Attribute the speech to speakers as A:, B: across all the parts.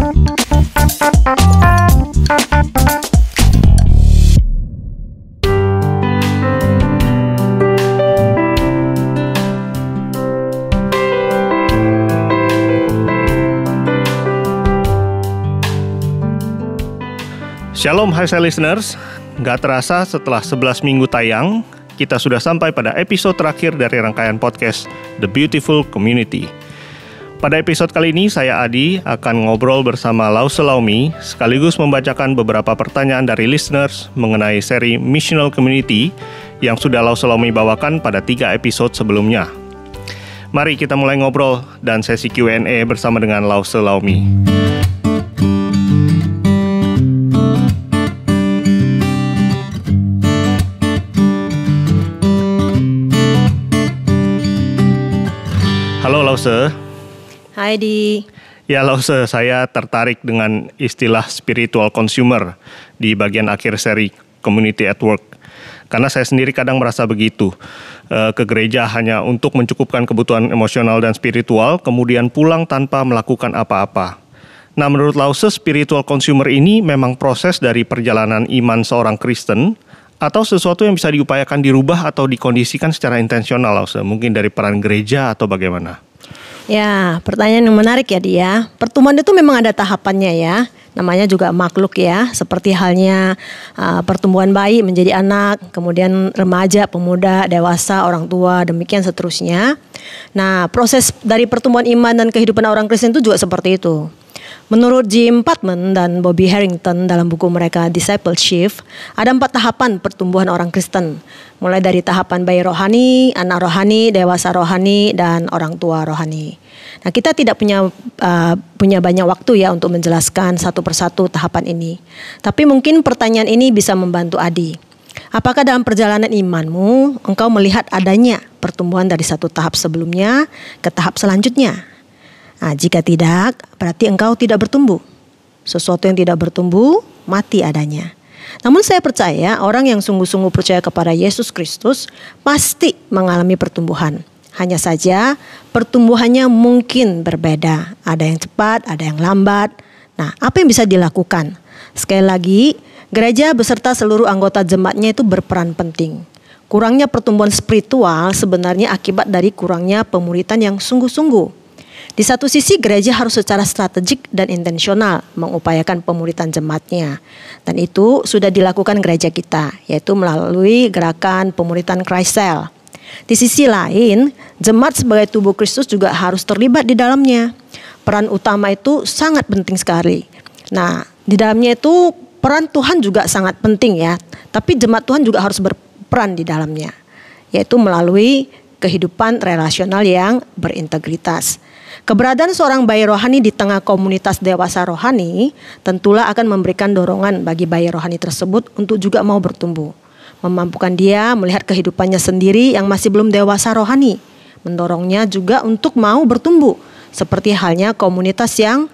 A: Shalom Hai Say Listeners, gak terasa setelah 11 minggu tayang, kita sudah sampai pada episode terakhir dari rangkaian podcast The Beautiful Community. Pada episode kali ini saya Adi akan ngobrol bersama Lause Laumi sekaligus membacakan beberapa pertanyaan dari listeners mengenai seri Missional Community yang sudah Lause Laumi bawakan pada 3 episode sebelumnya. Mari kita mulai ngobrol dan sesi Q&A bersama dengan Lause Laumi. Halo Lause.
B: Hai Di.
A: Ya Lause, saya tertarik dengan istilah spiritual consumer di bagian akhir seri Community at Work. Karena saya sendiri kadang merasa begitu. Ke gereja hanya untuk mencukupkan kebutuhan emosional dan spiritual, kemudian pulang tanpa melakukan apa-apa. Nah, menurut Lause, spiritual consumer ini memang proses dari perjalanan iman seorang Kristen atau sesuatu yang bisa diupayakan dirubah atau dikondisikan secara intensional, Lause? Mungkin dari peran gereja atau bagaimana?
B: Ya, pertanyaan yang menarik ya Dia. Pertumbuhan itu memang ada tahapannya ya. Namanya juga makhluk ya. Seperti halnya pertumbuhan bayi menjadi anak, kemudian remaja, pemuda, dewasa, orang tua, demikian seterusnya. Nah, proses dari pertumbuhan iman dan kehidupan orang Kristen itu juga seperti itu. Menurut Jim Putman dan Bobby Harrington dalam buku mereka Discipleship, ada 4 tahapan pertumbuhan orang Kristen. Mulai dari tahapan bayi rohani, anak rohani, dewasa rohani, dan orang tua rohani. Nah, kita tidak punya banyak waktu ya untuk menjelaskan satu persatu tahapan ini. Tapi mungkin pertanyaan ini bisa membantu Adi. Apakah dalam perjalanan imanmu engkau melihat adanya pertumbuhan dari satu tahap sebelumnya ke tahap selanjutnya? Nah, jika tidak, berarti engkau tidak bertumbuh. Sesuatu yang tidak bertumbuh, mati adanya. Namun saya percaya orang yang sungguh-sungguh percaya kepada Yesus Kristus pasti mengalami pertumbuhan. Hanya saja pertumbuhannya mungkin berbeda. Ada yang cepat, ada yang lambat. Nah, apa yang bisa dilakukan? Sekali lagi, gereja beserta seluruh anggota jemaatnya itu berperan penting. Kurangnya pertumbuhan spiritual sebenarnya akibat dari kurangnya pemuritan yang sungguh-sungguh. Di satu sisi gereja harus secara strategik dan intensional mengupayakan pemuritan jemaatnya. Dan itu sudah dilakukan gereja kita, yaitu melalui gerakan pemuritan Christ Cell. Di sisi lain, jemaat sebagai tubuh Kristus juga harus terlibat di dalamnya. Peran utama itu sangat penting sekali. Nah, di dalamnya itu peran Tuhan juga sangat penting ya. Tapi jemaat Tuhan juga harus berperan di dalamnya, yaitu melalui kehidupan relasional yang berintegritas. Keberadaan seorang bayi rohani di tengah komunitas dewasa rohani tentulah akan memberikan dorongan bagi bayi rohani tersebut untuk juga mau bertumbuh. Memampukan dia melihat kehidupannya sendiri yang masih belum dewasa rohani. Mendorongnya juga untuk mau bertumbuh. Seperti halnya komunitas yang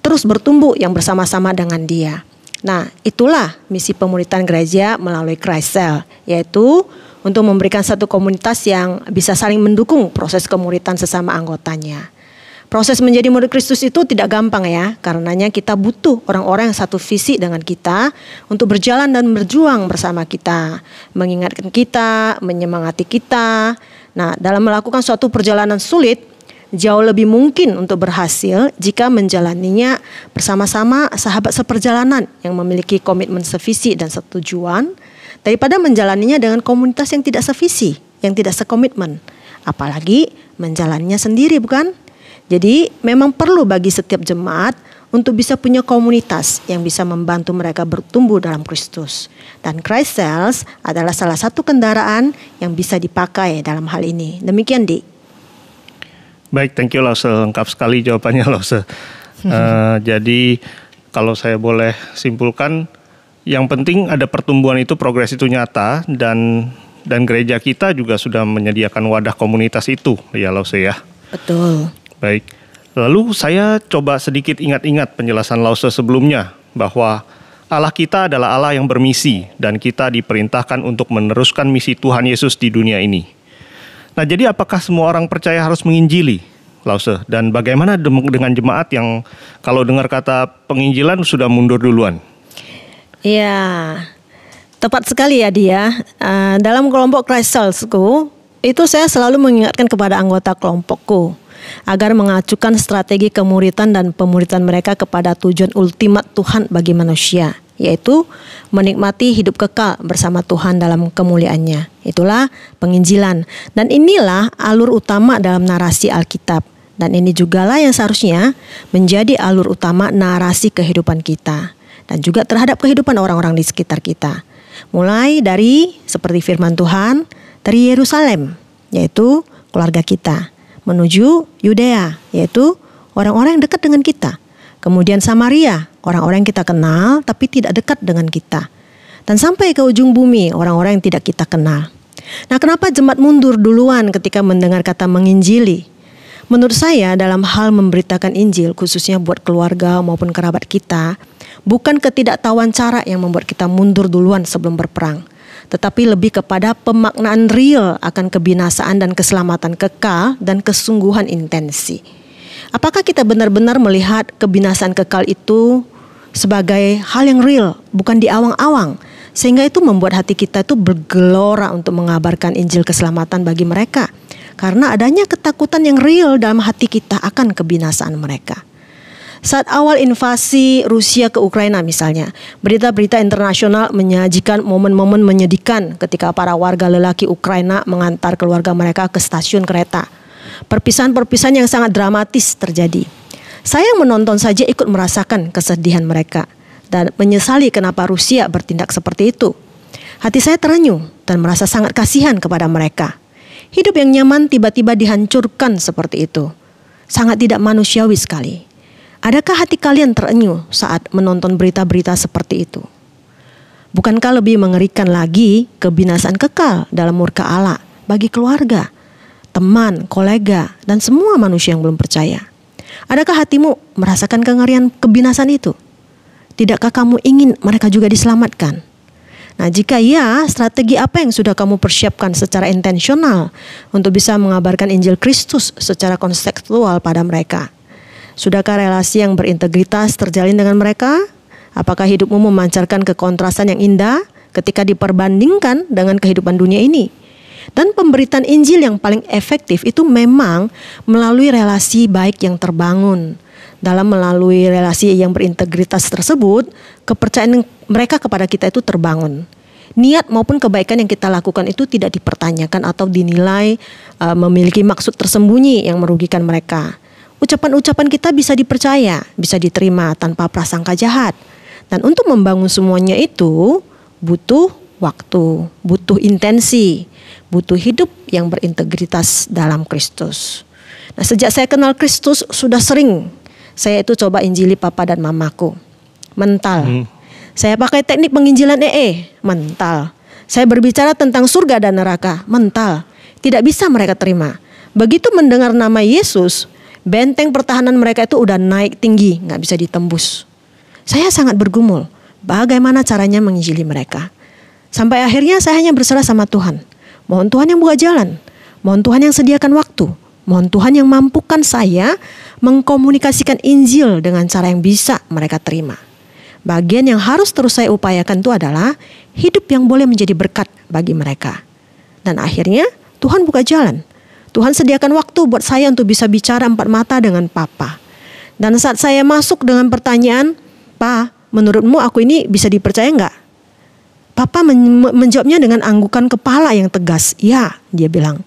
B: terus bertumbuh yang bersama-sama dengan dia. Nah, itulah misi pemuritan gereja melalui Christ Cell, yaitu untuk memberikan satu komunitas yang bisa saling mendukung proses kemuritan sesama anggotanya. Proses menjadi murid Kristus itu tidak gampang ya, karenanya kita butuh orang-orang yang satu visi dengan kita untuk berjalan dan berjuang bersama kita, mengingatkan kita, menyemangati kita. Nah, dalam melakukan suatu perjalanan sulit, jauh lebih mungkin untuk berhasil jika menjalaninya bersama-sama sahabat seperjalanan yang memiliki komitmen sevisi dan setujuan, daripada menjalaninya dengan komunitas yang tidak sevisi, yang tidak sekomitmen. Apalagi menjalannya sendiri, bukan? Jadi memang perlu bagi setiap jemaat untuk bisa punya komunitas yang bisa membantu mereka bertumbuh dalam Kristus. Dan Christ Cells adalah salah satu kendaraan yang bisa dipakai dalam hal ini. Demikian, Di.
A: Baik, thank you Lause. Lengkap sekali jawabannya Lause. Jadi kalau saya boleh simpulkan, yang penting ada pertumbuhan itu, progres itu nyata, dan gereja kita juga sudah menyediakan wadah komunitas itu, ya Lause ya.
B: Betul.
A: Baik, lalu saya coba sedikit ingat-ingat penjelasan Lause sebelumnya bahwa Allah kita adalah Allah yang bermisi dan kita diperintahkan untuk meneruskan misi Tuhan Yesus di dunia ini. Nah, jadi apakah semua orang percaya harus menginjili? Lause. Dan bagaimana dengan jemaat yang kalau dengar kata penginjilan sudah mundur duluan?
B: Ya, tepat sekali ya dia. Dalam kelompok Christ Cellsku, itu saya selalu mengingatkan kepada anggota kelompokku agar mengacukan strategi kemuritan dan pemuritan mereka kepada tujuan ultimat Tuhan bagi manusia, yaitu menikmati hidup kekal bersama Tuhan dalam kemuliaannya. Itulah penginjilan. Dan inilah alur utama dalam narasi Alkitab. Dan ini jugalah yang seharusnya menjadi alur utama narasi kehidupan kita. Dan juga terhadap kehidupan orang-orang di sekitar kita. Mulai dari seperti firman Tuhan, dari Yerusalem, yaitu keluarga kita, menuju Yudea, yaitu orang-orang yang dekat dengan kita. Kemudian Samaria, orang-orang yang kita kenal tapi tidak dekat dengan kita. Dan sampai ke ujung bumi, orang-orang yang tidak kita kenal. Nah, kenapa jemaat mundur duluan ketika mendengar kata menginjili? Menurut saya dalam hal memberitakan Injil, khususnya buat keluarga maupun kerabat kita, bukan ketidaktahuan cara yang membuat kita mundur duluan sebelum berperang, tetapi lebih kepada pemaknaan real akan kebinasaan dan keselamatan kekal dan kesungguhan intensi. Apakah kita benar-benar melihat kebinasaan kekal itu sebagai hal yang real, bukan di awang-awang, sehingga itu membuat hati kita itu bergelora untuk mengabarkan Injil keselamatan bagi mereka, karena adanya ketakutan yang real dalam hati kita akan kebinasaan mereka. Saat awal invasi Rusia ke Ukraina misalnya, berita-berita internasional menyajikan momen-momen menyedihkan ketika para warga lelaki Ukraina mengantar keluarga mereka ke stasiun kereta. Perpisahan-perpisahan yang sangat dramatis terjadi. Saya yang menonton saja ikut merasakan kesedihan mereka dan menyesali kenapa Rusia bertindak seperti itu. Hati saya terenyuh dan merasa sangat kasihan kepada mereka. Hidup yang nyaman tiba-tiba dihancurkan seperti itu. Sangat tidak manusiawi sekali. Adakah hati kalian terenyuh saat menonton berita-berita seperti itu? Bukankah lebih mengerikan lagi kebinasaan kekal dalam murka Allah bagi keluarga, teman, kolega, dan semua manusia yang belum percaya? Adakah hatimu merasakan kengerian kebinasaan itu? Tidakkah kamu ingin mereka juga diselamatkan? Nah, jika iya, strategi apa yang sudah kamu persiapkan secara intensional untuk bisa mengabarkan Injil Kristus secara kontekstual pada mereka? Sudahkah relasi yang berintegritas terjalin dengan mereka? Apakah hidupmu memancarkan kekontrasan yang indah ketika diperbandingkan dengan kehidupan dunia ini? Dan pemberitaan Injil yang paling efektif itu memang melalui relasi baik yang terbangun. Dalam melalui relasi yang berintegritas tersebut, kepercayaan mereka kepada kita itu terbangun. Niat maupun kebaikan yang kita lakukan itu tidak dipertanyakan atau dinilai memiliki maksud tersembunyi yang merugikan mereka. Ucapan-ucapan kita bisa dipercaya, bisa diterima tanpa prasangka jahat. Dan untuk membangun semuanya itu butuh waktu, butuh intensi, butuh hidup yang berintegritas dalam Kristus. Nah, sejak saya kenal Kristus sudah sering saya itu coba injili papa dan mamaku. Mental. Saya pakai teknik penginjilan mental. Saya berbicara tentang surga dan neraka, mental. Tidak bisa mereka terima. Begitu mendengar nama Yesus, benteng pertahanan mereka itu udah naik tinggi, gak bisa ditembus. Saya sangat bergumul, bagaimana caranya menginjili mereka. Sampai akhirnya saya hanya berserah sama Tuhan. Mohon Tuhan yang buka jalan, mohon Tuhan yang sediakan waktu, mohon Tuhan yang mampukan saya mengkomunikasikan Injil dengan cara yang bisa mereka terima. Bagian yang harus terus saya upayakan itu adalah hidup yang boleh menjadi berkat bagi mereka. Dan akhirnya Tuhan buka jalan. Tuhan sediakan waktu buat saya untuk bisa bicara empat mata dengan Papa. Dan saat saya masuk dengan pertanyaan, "Pa, menurutmu aku ini bisa dipercaya enggak?" Papa menjawabnya dengan anggukan kepala yang tegas. "Ya," dia bilang.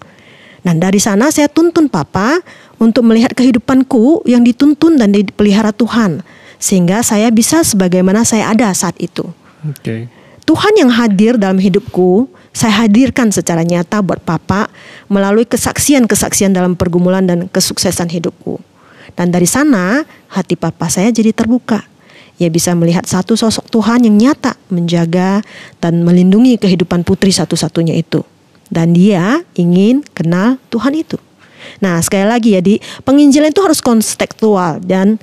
B: Dan dari sana saya tuntun Papa untuk melihat kehidupanku yang dituntun dan dipelihara Tuhan. Sehingga saya bisa sebagaimana saya ada saat itu.
A: Okay.
B: Tuhan yang hadir dalam hidupku, saya hadirkan secara nyata buat Papa melalui kesaksian-kesaksian dalam pergumulan dan kesuksesan hidupku. Dan dari sana hati Papa saya jadi terbuka. Ia bisa melihat satu sosok Tuhan yang nyata menjaga dan melindungi kehidupan putri satu-satunya itu. Dan dia ingin kenal Tuhan itu. Nah, sekali lagi ya, penginjilan itu harus kontekstual dan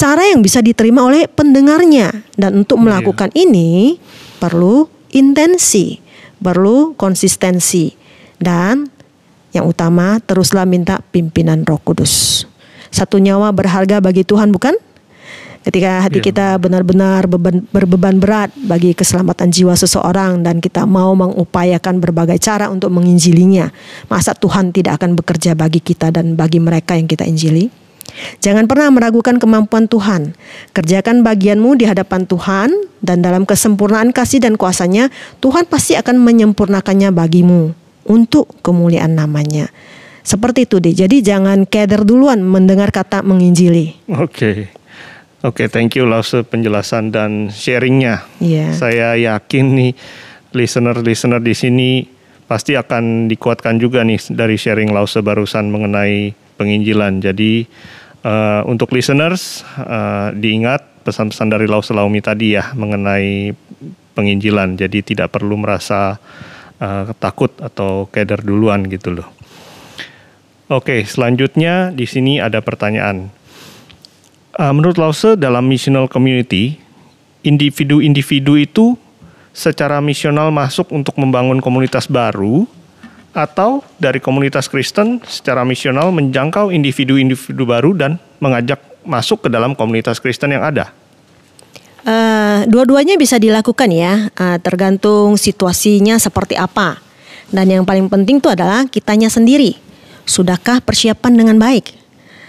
B: cara yang bisa diterima oleh pendengarnya. Dan untuk melakukan ini perlu intensi, perlu konsistensi, dan yang utama teruslah minta pimpinan Roh Kudus. Satu nyawa berharga bagi Tuhan, bukan? Ketika hati kita benar-benar berbeban berat bagi keselamatan jiwa seseorang dan kita mau mengupayakan berbagai cara untuk menginjilinya, masa Tuhan tidak akan bekerja bagi kita dan bagi mereka yang kita injili? Jangan pernah meragukan kemampuan Tuhan. Kerjakan bagianmu di hadapan Tuhan, dan dalam kesempurnaan kasih dan kuasa-Nya, Tuhan pasti akan menyempurnakannya bagimu untuk kemuliaan nama-Nya. Seperti itu deh. Jadi jangan keder duluan mendengar kata menginjili.
A: Oke, thank you Lause penjelasan dan sharingnya.
B: Yeah.
A: Saya yakin nih listener di sini pasti akan dikuatkan juga nih dari sharing Lause barusan mengenai penginjilan. Jadi untuk listeners diingat pesan-pesan dari Lause Laumi tadi ya mengenai penginjilan. Jadi tidak perlu merasa takut atau keder duluan gitu loh. Oke, selanjutnya di sini ada pertanyaan. Menurut Lause, dalam missional community, individu-individu itu secara misional masuk untuk membangun komunitas baru, atau dari komunitas Kristen secara misional menjangkau individu-individu baru dan mengajak masuk ke dalam komunitas Kristen yang ada?
B: Dua-duanya bisa dilakukan ya, tergantung situasinya seperti apa. Dan yang paling penting itu adalah kitanya sendiri. Sudahkah persiapan dengan baik?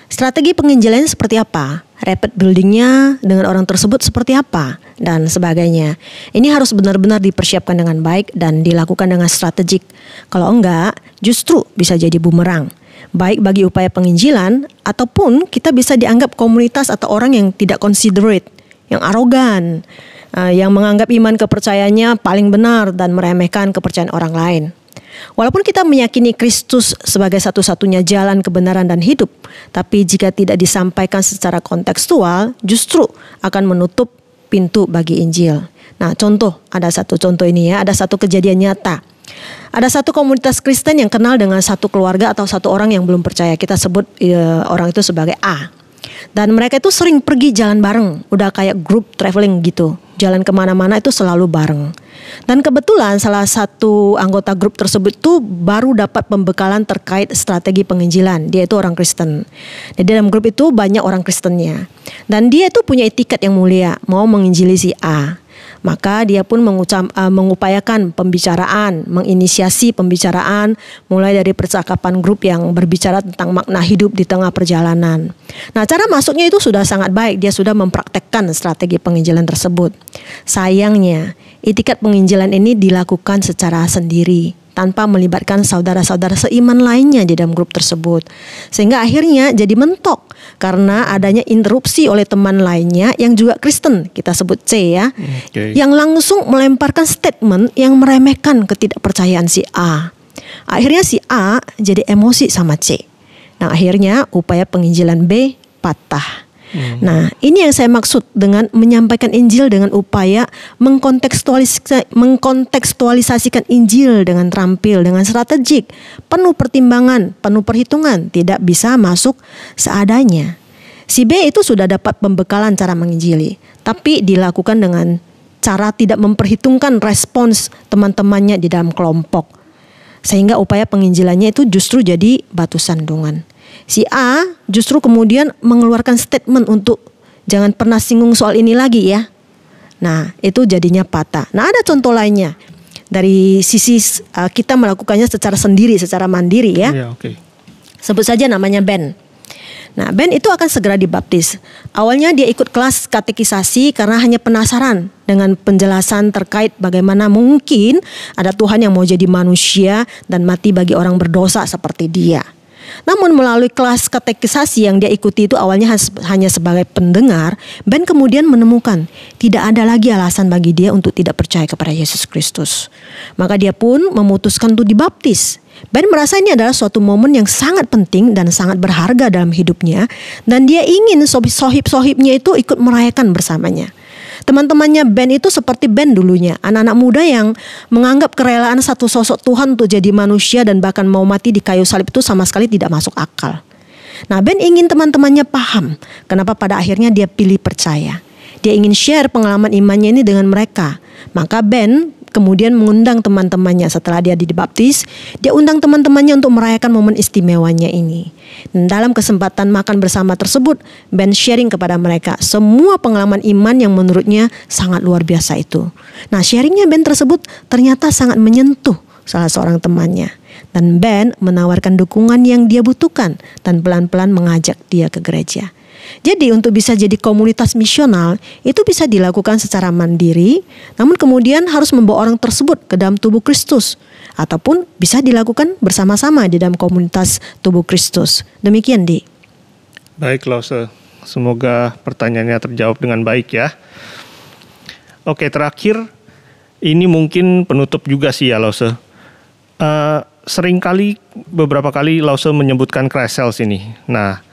B: Strategi penginjilan seperti apa? Rapid buildingnya dengan orang tersebut seperti apa? Dan sebagainya. Ini harus benar-benar dipersiapkan dengan baik dan dilakukan dengan strategik. Kalau enggak, justru bisa jadi bumerang. Baik bagi upaya penginjilan, ataupun kita bisa dianggap komunitas atau orang yang tidak considerate, yang arogan, yang menganggap iman kepercayaannya paling benar dan meremehkan kepercayaan orang lain. Walaupun kita meyakini Kristus sebagai satu-satunya jalan kebenaran dan hidup, tapi jika tidak disampaikan secara kontekstual, justru akan menutup pintu bagi Injil. Nah, ada satu contoh ini ya, ada satu kejadian nyata. Ada satu komunitas Kristen yang kenal dengan satu keluarga atau satu orang yang belum percaya. Kita sebut orang itu sebagai A. Dan mereka itu sering pergi jalan bareng, udah kayak group traveling gitu. Jalan kemana-mana itu selalu bareng. Dan kebetulan salah satu anggota grup tersebut tuh baru dapat pembekalan terkait strategi penginjilan. Dia itu orang Kristen. Di dalam grup itu banyak orang Kristennya. Dan dia itu punya etikat yang mulia, mau menginjili si A. Maka dia pun mengupayakan pembicaraan, menginisiasi pembicaraan mulai dari percakapan grup yang berbicara tentang makna hidup di tengah perjalanan. Nah, cara masuknya itu sudah sangat baik, dia sudah mempraktekkan strategi penginjilan tersebut. Sayangnya, itikat penginjilan ini dilakukan secara sendiri, tanpa melibatkan saudara-saudara seiman lainnya di dalam grup tersebut. Sehingga akhirnya jadi mentok karena adanya interupsi oleh teman lainnya yang juga Kristen, kita sebut C ya, yang langsung melemparkan statement yang meremehkan ketidakpercayaan si A. Akhirnya si A jadi emosi sama C. Nah, akhirnya upaya penginjilan B patah. Nah, ini yang saya maksud dengan menyampaikan Injil dengan upaya mengkontekstualisasikan Injil dengan terampil, dengan strategik, penuh pertimbangan, penuh perhitungan, tidak bisa masuk seadanya. Si B itu sudah dapat pembekalan cara menginjili, tapi dilakukan dengan cara tidak memperhitungkan respons teman-temannya di dalam kelompok. Sehingga upaya penginjilannya itu justru jadi batu sandungan. Si A justru kemudian mengeluarkan statement untuk jangan pernah singgung soal ini lagi ya. Nah, itu jadinya patah. Nah, ada contoh lainnya. Dari sisi kita melakukannya secara sendiri, secara mandiri ya. Sebut saja namanya Ben. Nah, Ben itu akan segera dibaptis. Awalnya dia ikut kelas katekisasi karena hanya penasaran dengan penjelasan terkait bagaimana mungkin ada Tuhan yang mau jadi manusia dan mati bagi orang berdosa seperti dia. Namun melalui kelas katekisasi yang dia ikuti itu awalnya hanya sebagai pendengar, Ben kemudian menemukan tidak ada lagi alasan bagi dia untuk tidak percaya kepada Yesus Kristus. Maka dia pun memutuskan untuk dibaptis. Ben merasa ini adalah suatu momen yang sangat penting dan sangat berharga dalam hidupnya, dan dia ingin sohib-sohibnya itu ikut merayakan bersamanya. Teman-temannya Ben itu seperti Ben dulunya, anak-anak muda yang menganggap kerelaan satu sosok Tuhan untuk jadi manusia dan bahkan mau mati di kayu salib itu sama sekali tidak masuk akal. Nah, Ben ingin teman-temannya paham kenapa pada akhirnya dia pilih percaya. Dia ingin share pengalaman imannya ini dengan mereka. Maka Ben kemudian mengundang teman-temannya setelah dia dibaptis. Dia undang teman-temannya untuk merayakan momen istimewanya ini. Dan dalam kesempatan makan bersama tersebut, Ben sharing kepada mereka semua pengalaman iman yang menurutnya sangat luar biasa itu. Nah, sharingnya Ben tersebut ternyata sangat menyentuh salah seorang temannya. Dan Ben menawarkan dukungan yang dia butuhkan dan pelan-pelan mengajak dia ke gereja. Jadi untuk bisa jadi komunitas misional itu bisa dilakukan secara mandiri, namun kemudian harus membawa orang tersebut ke dalam tubuh Kristus, ataupun bisa dilakukan bersama-sama di dalam komunitas tubuh Kristus. Demikian, Di.
A: Baik, Lause. Semoga pertanyaannya terjawab dengan baik ya. Oke, terakhir ini mungkin penutup juga sih ya, Lause. Seringkali beberapa kali Lause menyebutkan Christ Cells ini. Nah,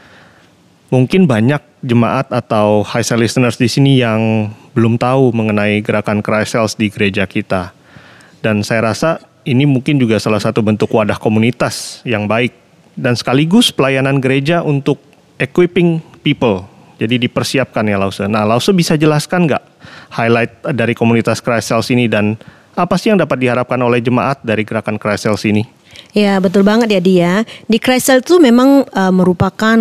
A: mungkin banyak jemaat atau high cell listeners di sini yang belum tahu mengenai gerakan Christ Cells di gereja kita. Dan saya rasa ini mungkin juga salah satu bentuk wadah komunitas yang baik dan sekaligus pelayanan gereja untuk equipping people. Jadi dipersiapkan ya, Lause. Nah, Lause bisa jelaskan nggak highlight dari komunitas Christ Cells ini dan apa sih yang dapat diharapkan oleh jemaat dari gerakan Christ Cells ini?
B: Ya, betul banget ya, Dia. Di Christ Cells itu memang merupakan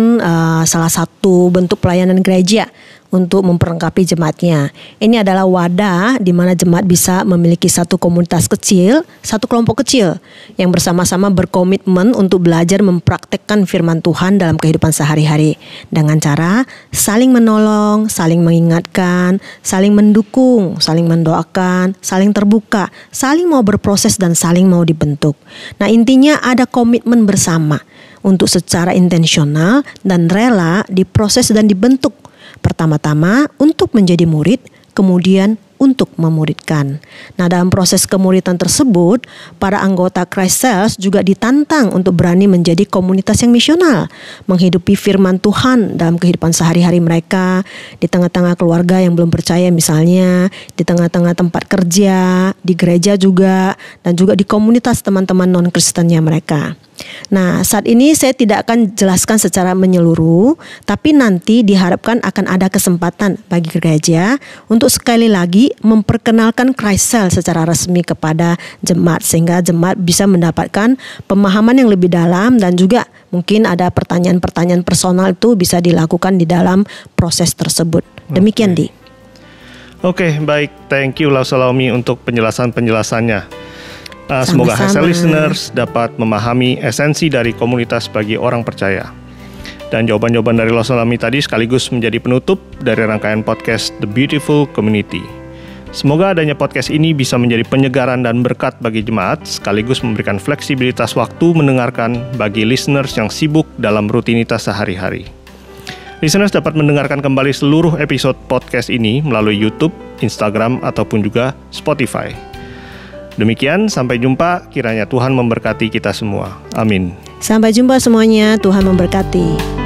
B: salah satu bentuk pelayanan gereja untuk memperlengkapi jemaatnya. Ini adalah wadah di mana jemaat bisa memiliki satu komunitas kecil, satu kelompok kecil yang bersama-sama berkomitmen untuk belajar mempraktekkan firman Tuhan dalam kehidupan sehari-hari dengan cara saling menolong, saling mengingatkan, saling mendukung, saling mendoakan, saling terbuka, saling mau berproses dan saling mau dibentuk. Nah, intinya ada komitmen bersama untuk secara intensional dan rela diproses dan dibentuk. Pertama-tama untuk menjadi murid, kemudian untuk memuridkan. Nah, dalam proses kemuridan tersebut, para anggota Christ Cells juga ditantang untuk berani menjadi komunitas yang misional, menghidupi firman Tuhan dalam kehidupan sehari-hari mereka, di tengah-tengah keluarga yang belum percaya misalnya, di tengah-tengah tempat kerja, di gereja juga, dan juga di komunitas teman-teman non-Kristennya mereka. Nah, saat ini saya tidak akan jelaskan secara menyeluruh, tapi nanti diharapkan akan ada kesempatan bagi gereja untuk sekali lagi memperkenalkan Christ Cell secara resmi kepada jemaat, sehingga jemaat bisa mendapatkan pemahaman yang lebih dalam dan juga mungkin ada pertanyaan-pertanyaan personal itu bisa dilakukan di dalam proses tersebut. Demikian, Di.
A: Oke, baik. Thank you, Lause Laomi, untuk penjelasannya. Semoga high cell listeners dapat memahami esensi dari komunitas bagi orang percaya. Dan jawaban-jawaban dari Lause Laomi tadi sekaligus menjadi penutup dari rangkaian podcast The Beautiful Community. Semoga adanya podcast ini bisa menjadi penyegaran dan berkat bagi jemaat, sekaligus memberikan fleksibilitas waktu mendengarkan bagi listeners yang sibuk dalam rutinitas sehari-hari. Listeners dapat mendengarkan kembali seluruh episode podcast ini melalui YouTube, Instagram, ataupun juga Spotify. Demikian, sampai jumpa. Kiranya Tuhan memberkati kita semua. Amin.
B: Sampai jumpa semuanya. Tuhan memberkati.